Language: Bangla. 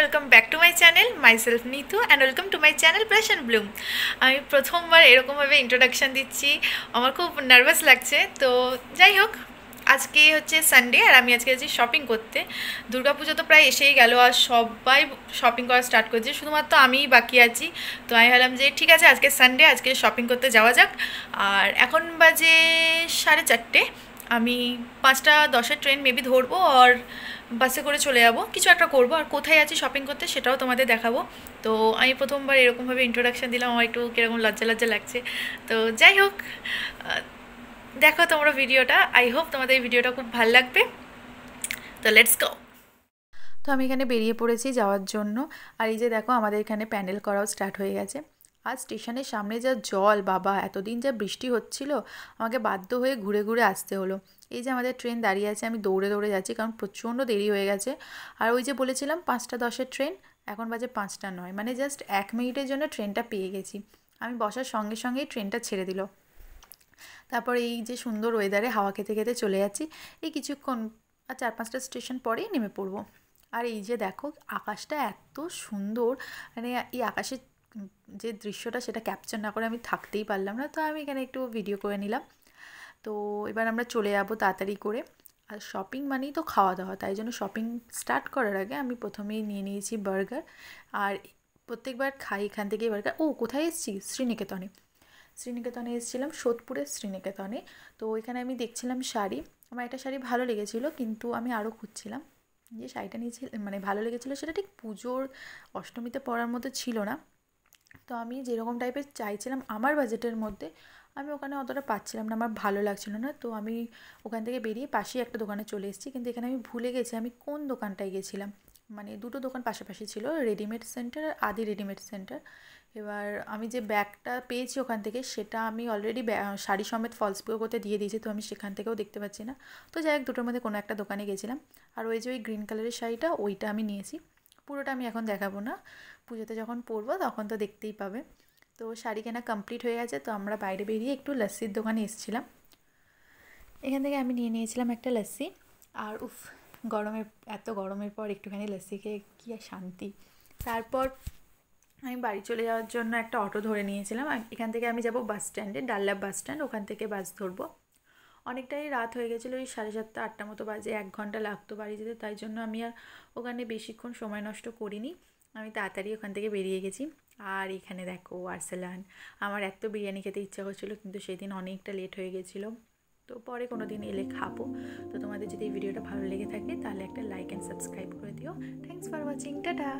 welcome back to my channel, myself Neetu and welcome to my channel Brush and Bloom। আমি প্রথমবার এরকমভাবে ইন্ট্রোডাকশন দিচ্ছি, আমার খুব নার্ভাস লাগছে। তো যাই হোক, আজকে হচ্ছে সানডে আর আমি আজকে যাচ্ছি শপিং করতে। দুর্গাপুজো তো প্রায় এসেই গেল আর সবাই শপিং করা স্টার্ট করছে, শুধুমাত্র আমিই বাকি আছি। তো আমি ভাবলাম যে ঠিক আছে, আজকে সানডে, আজকে শপিং করতে যাওয়া যাক। আর এখন বাজে 4:30, আমি 5:10 ট্রেন মেবি ধরবো আর বাসে করে চলে যাবো, কিছু একটা করবো। আর কোথায় আছি শপিং করতে সেটাও তোমাদের দেখাবো। তো আমি প্রথমবার এরকমভাবে ইন্ট্রোডাকশান দিলাম, আমার একটু কীরকম লজ্জা লজ্জা লাগছে। তো যাই হোক, দেখো তোমরা ভিডিওটা, আই হোপ তোমাদের এই ভিডিওটা খুব ভালো লাগবে। তো লেটস গো। তো আমি এখানে বেরিয়ে পড়েছি যাওয়ার জন্য। আর এই যে দেখো, আমাদের এখানে প্যান্ডেল করাও স্টার্ট হয়ে গেছে। আর স্টেশনের সামনে যা জল, বাবা, এতদিন যা বৃষ্টি হচ্ছিল, আমাকে বাধ্য হয়ে ঘুরে ঘুরে আসতে হলো। এই যে আমাদের ট্রেন দাঁড়িয়ে আছে, আমি দৌড়ে দৌড়ে যাচ্ছি কারণ প্রচণ্ড দেরি হয়ে গেছে। আর ওই যে বলেছিলাম 5:10 ট্রেন, এখন বাজে 5:09, মানে জাস্ট 1 মিনিটের জন্য ট্রেনটা পেয়ে গেছি। আমি বসার সঙ্গে সঙ্গেই ট্রেনটা ছেড়ে দিল। তারপর এই যে সুন্দর ওয়েদারে হাওয়া খেতে খেতে চলে যাচ্ছি। এই কিছুক্ষণ আর 4-5টা স্টেশন পরেই নেমে পড়বো। আর এই যে দেখো, আকাশটা এত সুন্দর, মানে এই আকাশের যে দৃশ্যটা সেটা ক্যাপচার না করে আমি থাকতেই পারলাম না। তো আমি এখানে একটু ভিডিও করে নিলাম। তো এবার আমরা চলে যাবো তাড়াতাড়ি করে। আর শপিং মানেই তো খাওয়া দাওয়া, তাই জন্য শপিং স্টার্ট করার আগে আমি প্রথমেই নিয়ে নিয়েছি বার্গার। আর প্রত্যেকবার খাই এখান থেকেই বার্গার। ও, কোথায় এসেছি? শ্রীনিকেতনে এসেছিলাম, সোদপুরের শ্রীনিকেতনে। তো এখানে আমি দেখছিলাম শাড়ি, আমার একটা শাড়ি ভালো লেগেছিলো, কিন্তু আমি আরও খুঁজছিলাম। যে শাড়িটা নিয়েছি, মানে ভালো লেগেছিলো, সেটা ঠিক পুজোর অষ্টমীতে পরার মতো ছিল না। তো আমি যেরকম টাইপের চাইছিলাম আমার বাজেটের মধ্যে, আমি ওখানে অতটা পাচ্ছিলাম না, আমার ভালো লাগছিল না। তো আমি ওখান থেকে বেরিয়ে পাশেই একটা দোকানে চলে এসেছি। কিন্তু এখানে আমি ভুলে গেছি আমি কোন দোকানটায় গেছিলাম। মানে দুটো দোকান পাশাপাশি ছিল, রেডিমেড সেন্টার আর আদি রেডিমেড সেন্টার। এবার আমি যে ব্যাগটা পেয়েছি ওখান থেকে, সেটা আমি অলরেডি শাড়ি সমেত ফলস পিকো করতে দিয়ে দিয়েছি, তো আমি সেখান থেকেও দেখতে পাচ্ছি না। তো যাই হোক, দুটোর মধ্যে কোনো একটা দোকানে গেছিলাম। আর ওই যে ওই গ্রিন কালারের শাড়িটা, ওইটা আমি নিয়েছি। পুরোটা আমি এখন দেখাবো না, পুজোতে যখন পরবো তখন তো দেখতেই পাবে। তো শাড়ি কেনা কমপ্লিট হয়ে গেছে। তো আমরা বাইরে বেরিয়ে একটু লস্যির দোকানে এসেছিলাম। এখান থেকে আমি নিয়ে নিয়েছিলাম একটা লস্যি। আর উফ, এত গরমের পর একটুখানি লস্যি খেয়ে কী আর শান্তি। তারপর আমি বাড়ি চলে যাওয়ার জন্য একটা অটো ধরে নিয়েছিলাম। এখান থেকে আমি যাব বাস স্ট্যান্ডে, ডাল্লাভ বাস স্ট্যান্ড, ওখান থেকে বাস ধরবো। অনেকটাই রাত হয়ে গেছিলো, ওই 7:30-8টা মতো বাজে, 1 ঘন্টা লাগতো বাড়ি যেতে। তাই জন্য আমি আর ওখানে বেশিক্ষণ সময় নষ্ট করিনি, আমি তাড়াতাড়ি ওখান থেকে বেরিয়ে গেছি। আর এখানে দেখো আরসালান, আমার এত বিরিয়ানি খেতে ইচ্ছা করছিলো, কিন্তু সেদিন অনেকটা লেট হয়ে গেছিলো। তো পরে কোনো দিন এলে খাবো। তো তোমাদের যদি এই ভিডিওটা ভালো লেগে থাকে তাহলে একটা লাইক অ্যান্ড সাবস্ক্রাইব করে দিও। Thanks for watching, tata.